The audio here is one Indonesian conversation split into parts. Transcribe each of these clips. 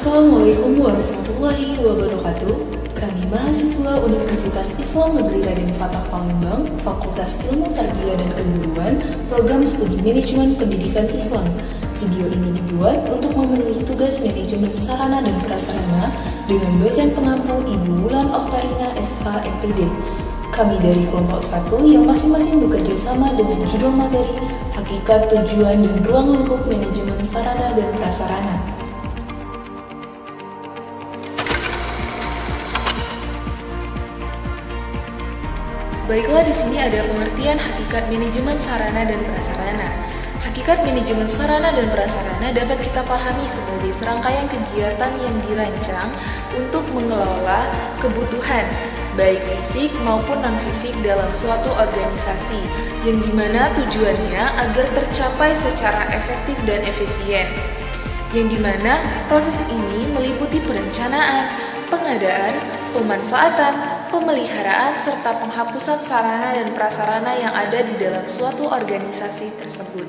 Assalamualaikum warahmatullahi wabarakatuh. Kami mahasiswa Universitas Islam Negeri Raden Fatah Palembang, Fakultas Ilmu Tarbiyah dan Keguruan, Program Studi Manajemen Pendidikan Islam. Video ini dibuat untuk memenuhi tugas manajemen sarana dan prasarana dengan dosen pengampu Ibu Wulan Oktarina SH MPD. Kami dari kelompok 1 yang masing-masing bekerja sama dengan judul materi Hakikat, Tujuan, dan Ruang Lingkup Manajemen Sarana dan Prasarana. Baiklah, di sini ada pengertian hakikat manajemen sarana dan prasarana. Hakikat manajemen sarana dan prasarana dapat kita pahami sebagai serangkaian kegiatan yang dirancang untuk mengelola kebutuhan, baik fisik maupun non-fisik dalam suatu organisasi, yang dimana tujuannya agar tercapai secara efektif dan efisien. Yang dimana proses ini meliputi perencanaan, pengadaan, pemanfaatan, pemeliharaan, serta penghapusan sarana dan prasarana yang ada di dalam suatu organisasi tersebut.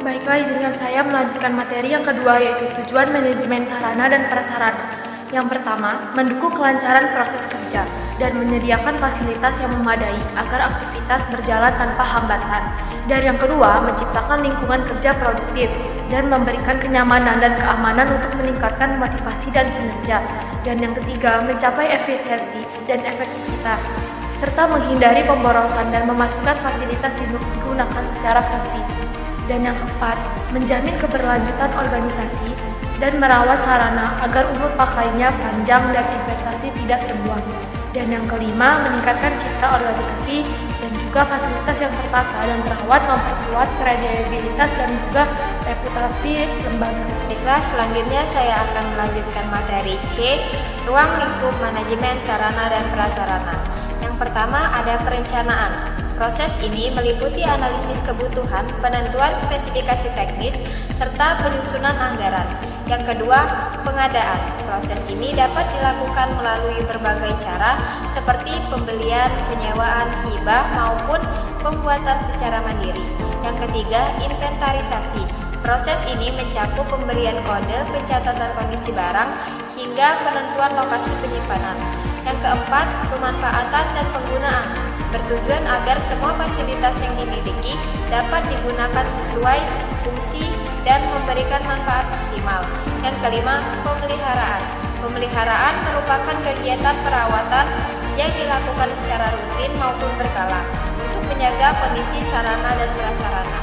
Baiklah, izinkan saya melanjutkan materi yang kedua, yaitu tujuan manajemen sarana dan prasarana. Yang pertama, mendukung kelancaran proses kerja dan menyediakan fasilitas yang memadai agar aktivitas berjalan tanpa hambatan. Dan yang kedua, menciptakan lingkungan kerja produktif dan memberikan kenyamanan dan keamanan untuk meningkatkan motivasi dan kinerja. Dan yang ketiga, mencapai efisiensi dan efektivitas, serta menghindari pemborosan dan memastikan fasilitas digunakan secara fungsi. Dan yang keempat, menjamin keberlanjutan organisasi dan merawat sarana agar umur pakainya panjang dan investasi tidak terbuang. Dan yang kelima, meningkatkan citra organisasi dan juga fasilitas yang tertata dan terawat, memperkuat kredibilitas dan juga reputasi lembaga. Baiklah, selanjutnya saya akan melanjutkan materi C, ruang lingkup manajemen sarana dan prasarana. Yang pertama ada perencanaan. Proses ini meliputi analisis kebutuhan, penentuan spesifikasi teknis, serta penyusunan anggaran. Yang kedua, pengadaan. Proses ini dapat dilakukan melalui berbagai cara seperti pembelian, penyewaan, hibah, maupun pembuatan secara mandiri. Yang ketiga, inventarisasi. Proses ini mencakup pemberian kode, pencatatan kondisi barang, hingga penentuan lokasi penyimpanan. Yang keempat, pemanfaatan dan penggunaan. Bertujuan agar semua fasilitas yang dimiliki dapat digunakan sesuai fungsi dan memberikan manfaat maksimal. Yang kelima, pemeliharaan. Pemeliharaan merupakan kegiatan perawatan yang dilakukan secara rutin maupun berkala untuk menjaga kondisi sarana dan prasarana.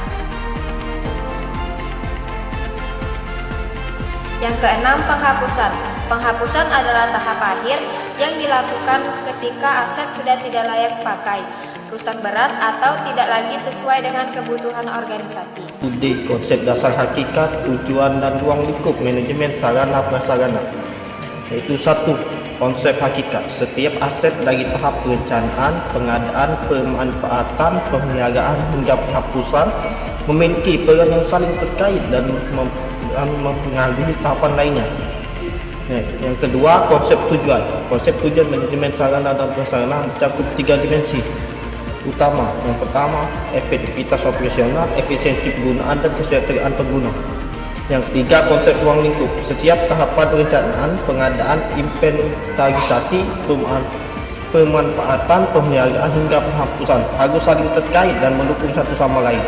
Yang keenam, penghapusan. Penghapusan adalah tahap akhir yang dilakukan ketika aset sudah tidak layak pakai, rusak berat, atau tidak lagi sesuai dengan kebutuhan organisasi. D. Konsep dasar hakikat, tujuan, dan ruang lingkup manajemen sarana prasarana. Yaitu 1. Konsep hakikat. Setiap aset dari tahap perencanaan, pengadaan, pemanfaatan, pemeliharaan hingga penghapusan memiliki peran yang saling terkait dan mempengaruhi tahapan lainnya. Yang kedua, konsep tujuan. Konsep tujuan manajemen sarana dan prasarana mencakup 3 dimensi utama. Yang pertama, efektivitas operasional, efisiensi penggunaan, dan kesejahteraan pengguna. Yang ketiga, konsep ruang lingkup. Setiap tahapan perencanaan, pengadaan, inventarisasi, pemanfaatan, pemeliharaan hingga penghapusan harus saling terkait dan mendukung satu sama lain.